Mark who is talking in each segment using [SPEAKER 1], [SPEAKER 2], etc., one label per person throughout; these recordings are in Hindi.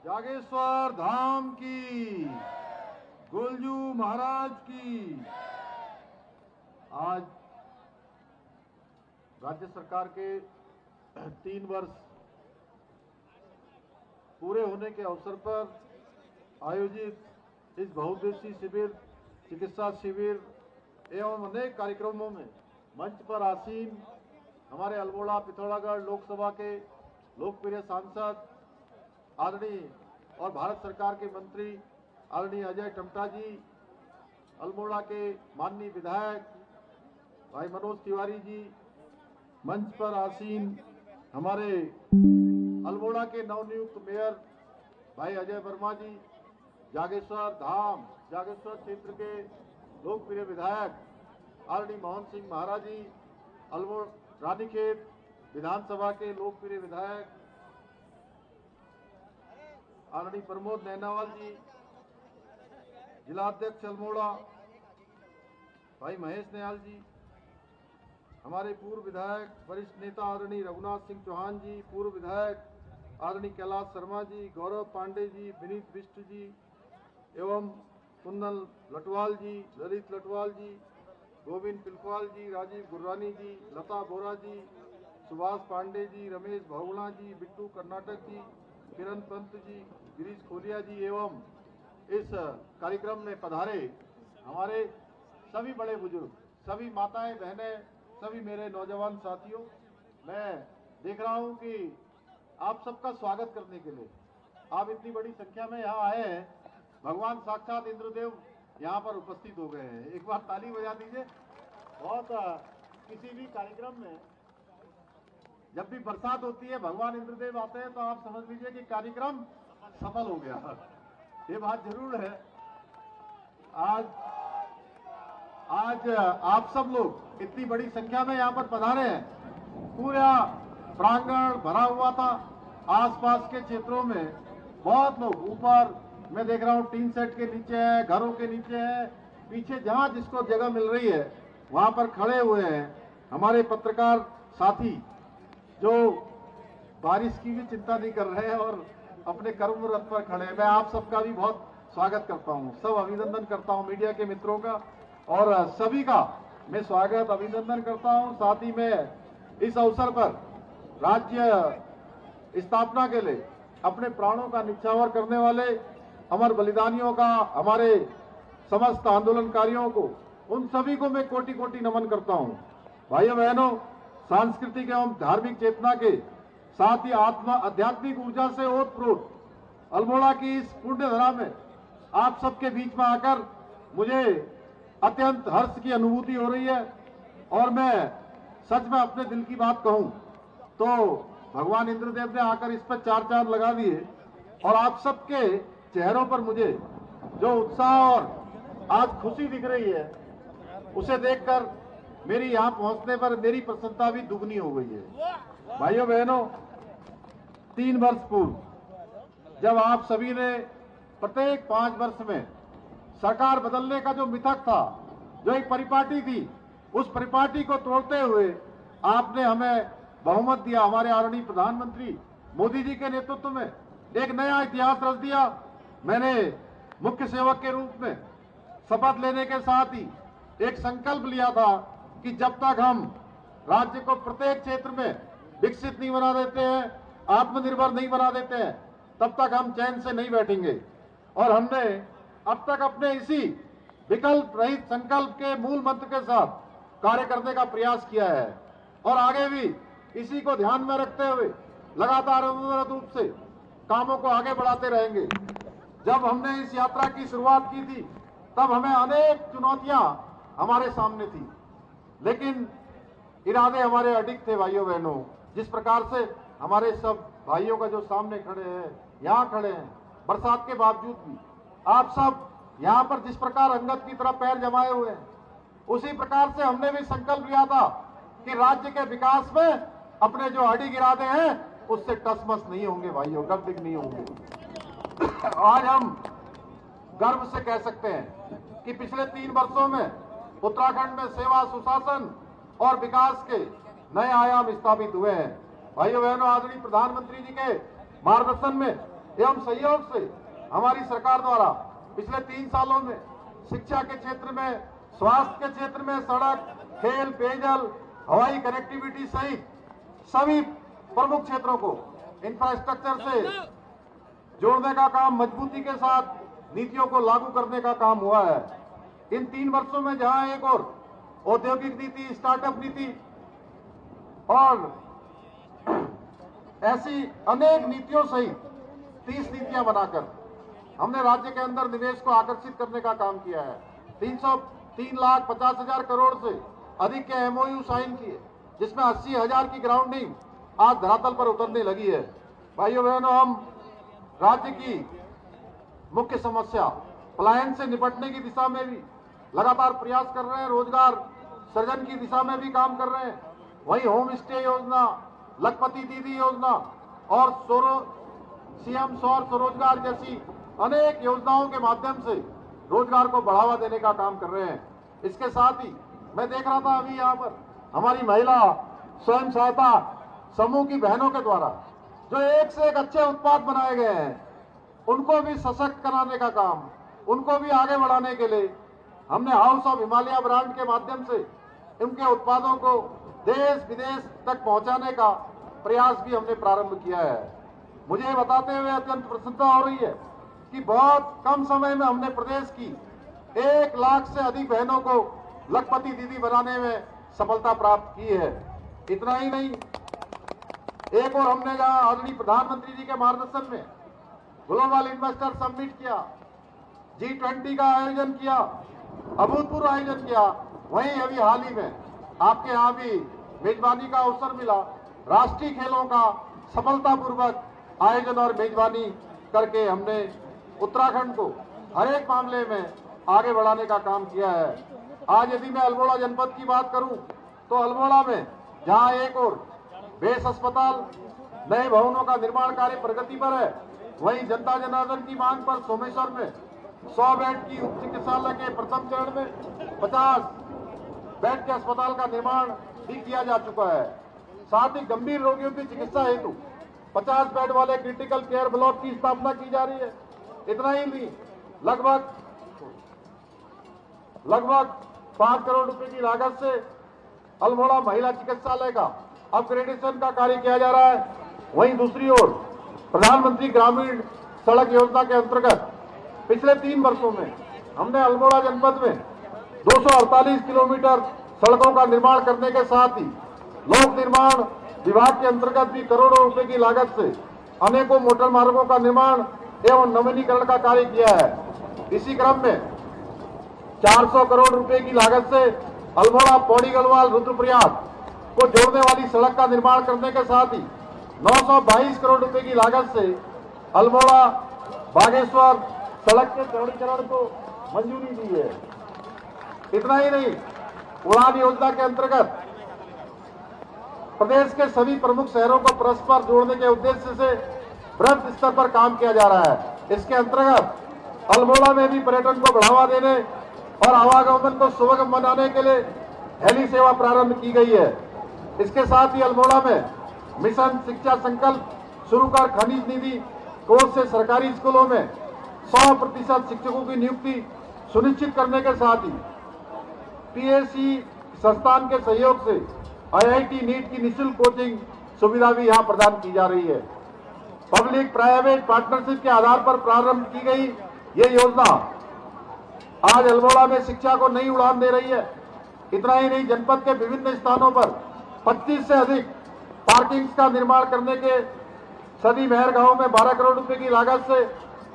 [SPEAKER 1] जागेश्वर धाम की, गोलजू महाराज की। आज राज्य सरकार के 3 वर्ष पूरे होने के अवसर पर आयोजित इस बहुउद्देशीय शिविर, चिकित्सा शिविर एवं अनेक कार्यक्रमों में मंच पर आसीन हमारे अल्मोड़ा पिथौरागढ़ लोकसभा के लोकप्रिय सांसद आदरणीय और भारत सरकार के मंत्री आदरणीय अजय टमटा जी, अल्मोड़ा के माननीय विधायक भाई मनोज तिवारी जी, मंच पर आसीन हमारे अल्मोड़ा के नवनियुक्त मेयर भाई अजय वर्मा जी, जागेश्वर धाम जागेश्वर क्षेत्र के लोकप्रिय विधायक आदरणीय मोहन सिंह महाराज जी, अल्मोड़ा रानीखेत विधानसभा के लोकप्रिय विधायक आदरणीय प्रमोद नैनावाल जी, जिलाध्यक्ष अल्मोड़ा भाई महेश नयाल जी, हमारे पूर्व विधायक वरिष्ठ नेता आदरणीय रघुनाथ सिंह चौहान जी, पूर्व विधायक आदरणीय कैलाश शर्मा जी, गौरव पांडे जी, विनीत बिष्ट जी एवं कुंदन लटवाल जी, ललित लटवाल जी, गोविंद पिलवाल जी, राजीव गुर्रानी जी, लता बोरा जी, सुभाष पांडे जी, रमेश बहुगुणा जी, बिट्टू कर्नाटक जी, किरण पंत जी, गिरीश खोलिया जी एवं इस कार्यक्रम में पधारे हमारे सभी बड़े बुजुर्ग, सभी माताएं बहनें, सभी मेरे नौजवान साथियों, मैं देख रहा हूं कि आप सबका स्वागत करने के लिए आप इतनी बड़ी संख्या में यहाँ आए हैं। भगवान साक्षात इंद्रदेव यहाँ पर उपस्थित हो गए हैं। एक बार ताली बजा दीजिए। बहुत किसी भी कार्यक्रम में जब भी बरसात होती है, भगवान इंद्रदेव आते हैं, तो आप समझ लीजिए कि कार्यक्रम सफल हो गया। ये बात जरूर है। आज आप सब लोग इतनी बड़ी संख्या में यहाँ पर पधारे हैं। पूरा प्रांगण भरा हुआ था। आसपास के क्षेत्रों में बहुत लोग, ऊपर मैं देख रहा हूँ टीन सेट के नीचे है, घरों के नीचे है, पीछे जहाँ जिसको जगह मिल रही है वहां पर खड़े हुए हैं हमारे पत्रकार साथी, जो बारिश की भी चिंता नहीं कर रहे हैं और अपने कर्मरत पर खड़े हैं। मैं आप सबका भी बहुत स्वागत करता हूं, सब अभिनंदन करता हूं मीडिया के मित्रों का और सभी का मैं स्वागत अभिनंदन करता हूं। साथ ही में इस अवसर पर राज्य स्थापना के लिए अपने प्राणों का निछावर करने वाले अमर बलिदानियों का, हमारे समस्त आंदोलनकारियों को, उन सभी को मैं कोटि कोटि नमन करता हूं। भाइयों बहनों, सांस्कृतिक एवं धार्मिक चेतना के साथ ही आध्यात्मिक ऊर्जा से ओतप्रोत अल्मोड़ा की इस पुण्य धरा में आप सबके बीच में आकर मुझे अत्यंत हर्ष की अनुभूति हो रही है। और मैं सच में अपने दिल की बात कहूं तो भगवान इंद्रदेव ने आकर इस पर 4 चांद लगा दिए और आप सबके चेहरों पर मुझे जो उत्साह और आज खुशी दिख रही है, उसे देखकर मेरी यहाँ पहुंचने पर मेरी प्रसन्नता भी दुगनी हो गई है। भाइयों बहनों, 3 वर्ष पूर्व जब आप सभी ने प्रत्येक 5 वर्ष में सरकार बदलने का जो मिथक था, जो एक परिपाटी थी, उस परिपाटी को तोड़ते हुए आपने हमें बहुमत दिया। हमारे आदरणीय प्रधानमंत्री मोदी जी के नेतृत्व में एक नया इतिहास रच दिया। मैंने मुख्य सेवक के रूप में शपथ लेने के साथ ही एक संकल्प लिया था कि जब तक हम राज्य को प्रत्येक क्षेत्र में विकसित नहीं बना देते हैं, आत्मनिर्भर नहीं बना देते हैं, तब तक हम चैन से नहीं बैठेंगे। और हमने अब तक अपने इसी विकल्प रहित संकल्प के मूल मंत्र के साथ कार्य करने का प्रयास किया है और आगे भी इसी को ध्यान में रखते हुए लगातार रूप से कामों को आगे बढ़ाते रहेंगे। जब हमने इस यात्रा की शुरुआत की थी, तब हमें अनेक चुनौतियां हमारे सामने थी, लेकिन इरादे हमारे अडिग थे। भाइयों बहनों, जिस प्रकार से हमारे सब भाइयों का जो सामने खड़े हैं, यहाँ खड़े हैं, बरसात के बावजूद भी आप सब यहाँ पर जिस प्रकार अंगद की तरह पैर जमाए हुए हैं, उसी प्रकार से हमने भी संकल्प लिया था कि राज्य के विकास में अपने जो अडिग इरादे हैं उससे टसमस नहीं होंगे। भाइयों, गद्दिग नहीं होंगे। आज हम गर्व से कह सकते हैं कि पिछले 3 वर्षों में उत्तराखंड में सेवा, सुशासन और विकास के नए आयाम स्थापित हुए हैं। भाइयों बहनों, आदरणीय प्रधानमंत्री जी के मार्गदर्शन में एवं सहयोग से हमारी सरकार द्वारा पिछले 3 सालों में शिक्षा के क्षेत्र में, स्वास्थ्य के क्षेत्र में, सड़क, खेल, पेयजल, हवाई कनेक्टिविटी सहित सभी प्रमुख क्षेत्रों को इंफ्रास्ट्रक्चर से जोड़ने का काम, मजबूती के साथ नीतियों को लागू करने का काम हुआ है। इन 3 वर्षों में जहां एक और औद्योगिक नीति, स्टार्टअप नीति और ऐसी अनेक नीतियों सहित 30 नीतियां बनाकर हमने राज्य के अंदर निवेश को आकर्षित करने का काम किया है। 3,50,000 करोड़ से अधिक के एमओयू साइन किए, जिसमें 80,000 की ग्राउंडिंग आज धरातल पर उतरने लगी है। भाइयों बहनों, हम राज्य की मुख्य समस्या पलायन से निपटने की दिशा में भी लगातार प्रयास कर रहे हैं, रोजगार सृजन की दिशा में भी काम कर रहे हैं। वहीं होम स्टे योजना, लखपति दीदी योजना और सीएम सौर स्वरोजगार जैसी अनेक योजनाओं के माध्यम से रोजगार को बढ़ावा देने का काम कर रहे हैं। इसके साथ ही मैं देख रहा था अभी यहाँ पर हमारी महिला स्वयं सहायता समूह की बहनों के द्वारा जो एक से एक अच्छे उत्पाद बनाए गए हैं, उनको भी सशक्त कराने का काम, उनको भी आगे बढ़ाने के लिए हमने हाउस ऑफ हिमालय ब्रांड के माध्यम से उनके उत्पादों को देश विदेश तक पहुंचाने का प्रयास भी हमने प्रारंभ किया है। मुझे बताते हुए अत्यंत प्रसन्नता हो रही है कि बहुत कम समय में हमने प्रदेश की 1 लाख से अधिक बहनों को लखपति दीदी बनाने में सफलता प्राप्त की है। इतना ही नहीं, एक और हमने जहां आदरणीय प्रधानमंत्री जी के मार्गदर्शन में ग्लोबल इन्वेस्टर समिट किया, G20 का आयोजन किया, अभूतपूर्व आयोजन किया, वहीं अभी हाल ही में आपके यहाँ भी मेजबानी का अवसर मिला। राष्ट्रीय खेलों का सफलतापूर्वक आयोजन और मेजबानी करके हमने उत्तराखंड को हर एक मामले में आगे बढ़ाने का काम किया है। आज यदि मैं अल्मोड़ा जनपद की बात करूं तो अल्मोड़ा में जहां एक और बेस अस्पताल, नए भवनों का निर्माण कार्य प्रगति पर है, वहीं जनता जनार्दन की मांग पर सोमेश्वर में 100 बेड की उप चिकित्सालय के प्रथम चरण में 50 बेड के अस्पताल का निर्माण भी किया जा चुका है। साथ ही गंभीर रोगियों की चिकित्सा हेतु 50 बेड वाले क्रिटिकल केयर ब्लॉक की स्थापना की जा रही है। इतना ही नहीं, लगभग 5 करोड़ रुपए की लागत से अल्मोड़ा महिला चिकित्सालय का अपग्रेडेशन का कार्य किया जा रहा है। वहीं दूसरी ओर प्रधानमंत्री ग्रामीण सड़क योजना के अंतर्गत पिछले 3 वर्षों में हमने अल्मोड़ा जनपद में 248 किलोमीटर सड़कों का निर्माण करने के साथ ही लोक निर्माण विभाग के अंतर्गत भी करोड़ों रुपए की लागत से अनेकों मोटर मार्गों का निर्माण एवं नवीनीकरण का कार्य किया है। इसी क्रम में 400 करोड़ रुपए की लागत से अल्मोड़ा, पौड़ी गढ़वाल, रुद्रप्रयाग को जोड़ने वाली सड़क का निर्माण करने के साथ ही 922 करोड़ रुपए की लागत से अल्मोड़ा बागेश्वर सड़क के चौड़ीकरण को मंजूरी दी है। इतना ही नहीं, उड़ान योजना के अंतर्गत प्रदेश के सभी प्रमुख शहरों को परस्पर जोड़ने के उद्देश्य से बृहद स्तर पर काम किया जा रहा है। इसके अंतर्गत अल्मोड़ा में भी पर्यटन को बढ़ावा देने और आवागमन को सुगम बनाने के लिए हेली सेवा प्रारंभ की गई है। इसके साथ ही अल्मोड़ा में मिशन शिक्षा संकल्प शुरू कर खनिज निधि कोष से सरकारी स्कूलों में 100% शिक्षकों की नियुक्ति सुनिश्चित करने के साथ ही पीएससी संस्थान के सहयोग से IIT नीट की निःशुल्क कोचिंग सुविधा भी यहां प्रदान की जा रही है। पब्लिक प्राइवेट पार्टनरशिप के आधार पर प्रारंभ की गई ये योजना आज अल्मोड़ा में शिक्षा को नई उड़ान दे रही है। इतना ही नहीं, जनपद के विभिन्न स्थानों पर 25 से अधिक पार्किंग्स का निर्माण करने के सदी महर गांव में 12 करोड़ रुपए की लागत से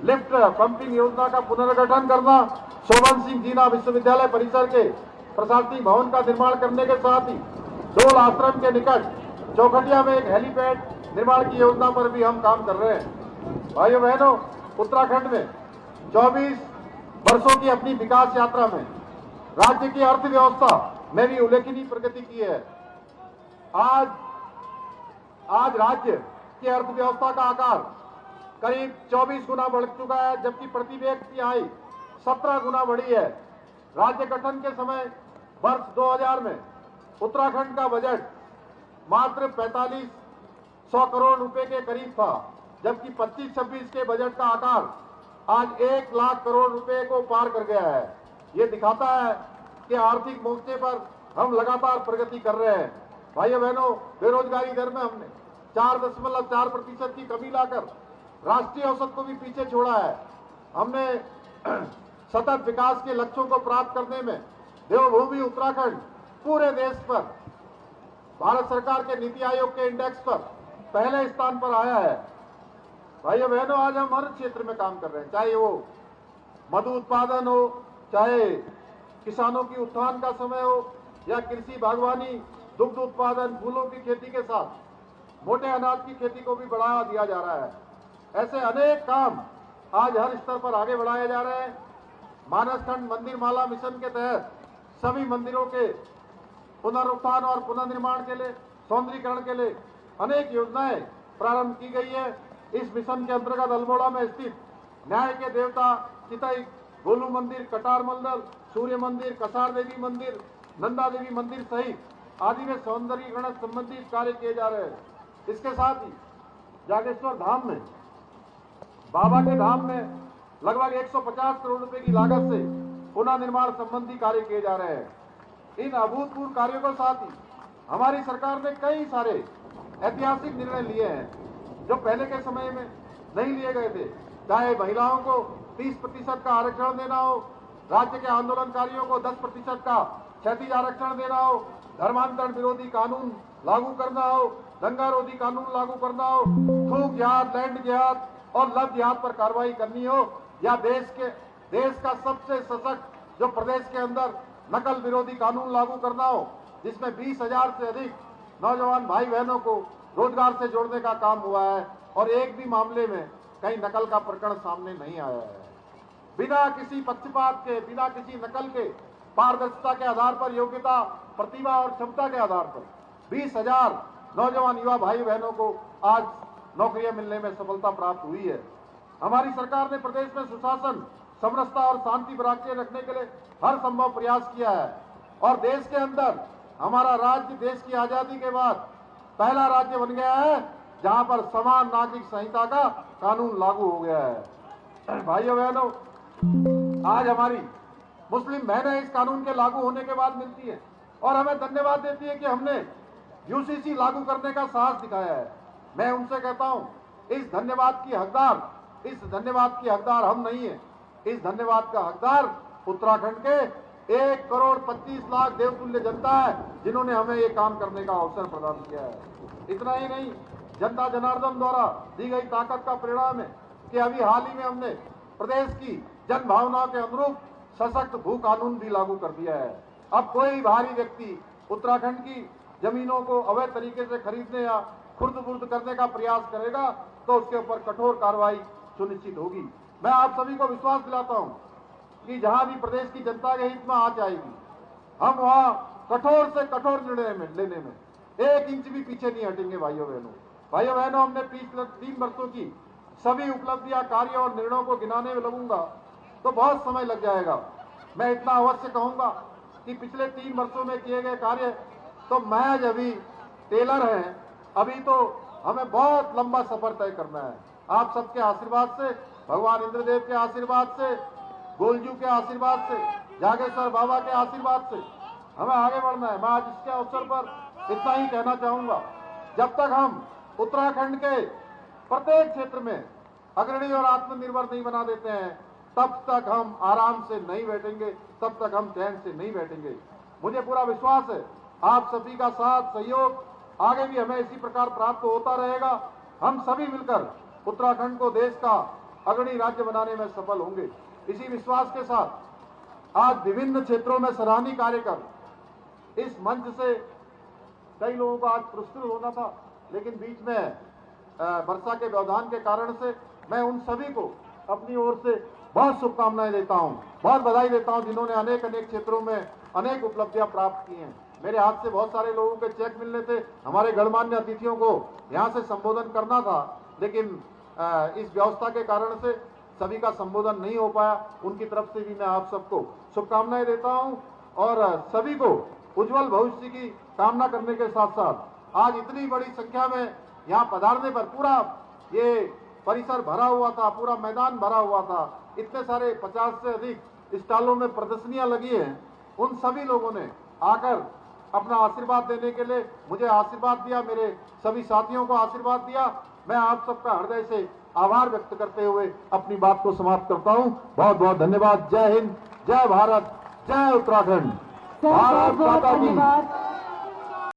[SPEAKER 1] लिफ्ट पंपिंग योजना का पुनर्गठन करना, शोभन सिंह जीना विश्वविद्यालय परिसर के प्रशासनिक भवन का निर्माण करने के साथ ही डोल आश्रम के निकट चौखटिया में एक हेलीपैड निर्माण की योजना पर भी हम काम कर रहे हैं। भाइयों बहनों, उत्तराखंड में 24 वर्षों की अपनी विकास यात्रा में राज्य की अर्थव्यवस्था में भी उल्लेखनीय प्रगति की है। आज राज्य की अर्थव्यवस्था का आकार करीब 24 गुना बढ़ चुका है, जबकि प्रति व्यक्ति आय 17 गुना बढ़ी है। राज्य गठन के समय वर्ष 2000 में उत्तराखंड का बजट मात्र 4500 करोड़ रुपए के करीब था, जबकि 25-26 के बजट का आकार आज 1 लाख करोड़ रुपए को पार कर गया है। ये दिखाता है कि आर्थिक मोर्चे पर हम लगातार प्रगति कर रहे हैं। भाइयों बहनों, बेरोजगारी दर में हमने 4.4% की कमी लाकर राष्ट्रीय औसत को भी पीछे छोड़ा है। हमने सतत विकास के लक्ष्यों को प्राप्त करने में देवभूमि उत्तराखंड पूरे देश पर भारत सरकार के नीति आयोग के इंडेक्स पर पहले स्थान पर आया है। भाइयों बहनों, आज हम हर क्षेत्र में काम कर रहे हैं, चाहे वो मधु उत्पादन हो, चाहे किसानों की उत्थान का समय हो, या कृषि बागवानी, दुग्ध उत्पादन, फूलों की खेती के साथ मोटे अनाज की खेती को भी बढ़ावा दिया जा रहा है। ऐसे अनेक काम आज हर स्तर पर आगे बढ़ाए जा रहे हैं। मानसखंड मंदिर माला मिशन के तहत सभी मंदिरों के पुनरुत्थान और पुनर्निर्माण के लिए, सौंदर्यीकरण के लिए अनेक योजनाएं प्रारंभ की गई है। इस मिशन के अंतर्गत अल्मोड़ा में स्थित न्याय के देवता चितई गोलू मंदिर, कटार मंडल, सूर्य मंदिर, कसार देवी मंदिर, नंदा देवी मंदिर सहित आदि में सौंदर्यीकरण संबंधित कार्य किए जा रहे हैं। इसके साथ ही जागेश्वर धाम में, बाबा के धाम में लगभग 150 करोड़ रुपए की लागत से पुनः निर्माण संबंधी कार्य किए जा रहे हैं। इन अभूतपूर्व कार्यों के साथ ही हमारी सरकार ने कई सारे ऐतिहासिक निर्णय लिए हैं जो पहले के समय में नहीं लिए गए थे। चाहे महिलाओं को 30% का आरक्षण देना हो, राज्य के आंदोलनकारियों को 10% का क्षैतिज आरक्षण देना हो, धर्मांतरण विरोधी कानून लागू करना हो, दंगा रोधी कानून लागू करना हो, थूक जिहाद, लैंड जिहाद और लव जिहाद पर कार्रवाई करनी हो, या देश का सबसे सशक्त जो प्रदेश के अंदर नकल विरोधी कानून लागू करना हो, जिसमें 20,000 से अधिक नौजवान भाई बहनों को रोजगार से जोड़ने का काम हुआ है और एक भी मामले में कहीं नकल का प्रकरण सामने नहीं आया है। बिना किसी पक्षपात के, बिना किसी नकल के, पारदर्शिता के आधार पर, योग्यता, प्रतिभा और क्षमता के आधार पर 20,000 नौजवान युवा भाई बहनों को आज नौकरियां मिलने में सफलता प्राप्त हुई है। हमारी सरकार ने प्रदेश में सुशासन, समरसता और शांति बनाए रखने के लिए हर संभव प्रयास किया है और देश के अंदर हमारा राज्य देश की आजादी के बाद पहला राज्य बन गया है जहां पर समान नागरिक संहिता का कानून लागू हो गया है। भाइयों बहनों, आज हमारी मुस्लिम बहनें इस कानून के लागू होने के बाद मिलती है और हमें धन्यवाद देती है कि हमने यूसीसी लागू करने का साहस दिखाया है। मैं उनसे कहता हूं, इस धन्यवाद की हकदार हम नहीं है। इस धन्यवाद का हकदार उत्तराखंड के 1,25,00,000 देवतुल्य जनता है जिन्होंने हमें ये काम करने का अवसर प्रदान किया है। इतना ही नहीं, जनता जनार्दन द्वारा दी गई ताकत का परिणाम है कि अभी हाल ही में हमने प्रदेश की जन भावनाओं के अनुरूप सशक्त भू कानून भी लागू कर दिया है। अब कोई बाहरी व्यक्ति उत्तराखंड की जमीनों को अवैध तरीके से खरीदने या खुर्द-बुर्द करने का प्रयास करेगा तो उसके ऊपर कठोर कार्रवाई सुनिश्चित होगी। मैं आप सभी को विश्वास दिलाता हूं कि जहां भी प्रदेश की जनता के हित में आंच आएगी, हम वहां कठोर से कठोर निर्णय लेने में 1 इंच भी पीछे नहीं हटेंगे। भाइयों बहनों, हमने पिछले 3 वर्षों की सभी उपलब्धियां, कार्यों और निर्णयों को गिनाने में लगूंगा तो बहुत समय लग जाएगा। मैं इतना अवश्य कहूंगा कि पिछले 3 वर्षों में किए गए कार्य तो महज अभी टेलर हैं। अभी तो हमें बहुत लंबा सफर तय करना है। आप सबके आशीर्वाद से, भगवान इंद्रदेव के आशीर्वाद से, गोलजू के आशीर्वाद से, जागेश्वर बाबा के आशीर्वाद से हमें आगे बढ़ना है। मैं आज इसके अवसर पर इतना ही कहना चाहूंगा, जब तक हम उत्तराखंड के प्रत्येक क्षेत्र में अग्रणी और आत्मनिर्भर नहीं बना देते हैं, तब तक हम आराम से नहीं बैठेंगे, तब तक हम चैन से नहीं बैठेंगे। मुझे पूरा विश्वास है आप सभी का साथ सहयोग आगे भी हमें इसी प्रकार प्राप्त होता रहेगा। हम सभी मिलकर उत्तराखंड को देश का अग्रणी राज्य बनाने में सफल होंगे। इसी विश्वास के साथ आज विभिन्न क्षेत्रों में सराहनीय कार्य कर इस मंच से कई लोगों को आज पुरस्कृत होना था, लेकिन बीच में वर्षा के व्यवधान के कारण से मैं उन सभी को अपनी ओर से बहुत शुभकामनाएं देता हूं, बहुत बधाई देता हूं जिन्होंने अनेक क्षेत्रों में अनेक उपलब्धियां प्राप्त की हैं। मेरे हाथ से बहुत सारे लोगों के चेक मिलने थे, हमारे गणमान्य अतिथियों को यहाँ से संबोधन करना था, लेकिन इस व्यवस्था के कारण से सभी का संबोधन नहीं हो पाया। उनकी तरफ से भी मैं आप सबको शुभकामनाएं देता हूं और सभी को उज्जवल भविष्य की कामना करने के साथ साथ आज इतनी बड़ी संख्या में यहाँ पधारने पर पूरा ये परिसर भरा हुआ था, पूरा मैदान भरा हुआ था, इतने सारे 50 से अधिक स्टॉलों में प्रदर्शनियां लगी हैं। उन सभी लोगों ने आकर अपना आशीर्वाद देने के लिए मुझे आशीर्वाद दिया, मेरे सभी साथियों को आशीर्वाद दिया। मैं आप सबका हृदय से आभार व्यक्त करते हुए अपनी बात को समाप्त करता हूं। बहुत बहुत धन्यवाद। जय हिंद, जय भारत, जय उत्तराखंड। भारत माता की।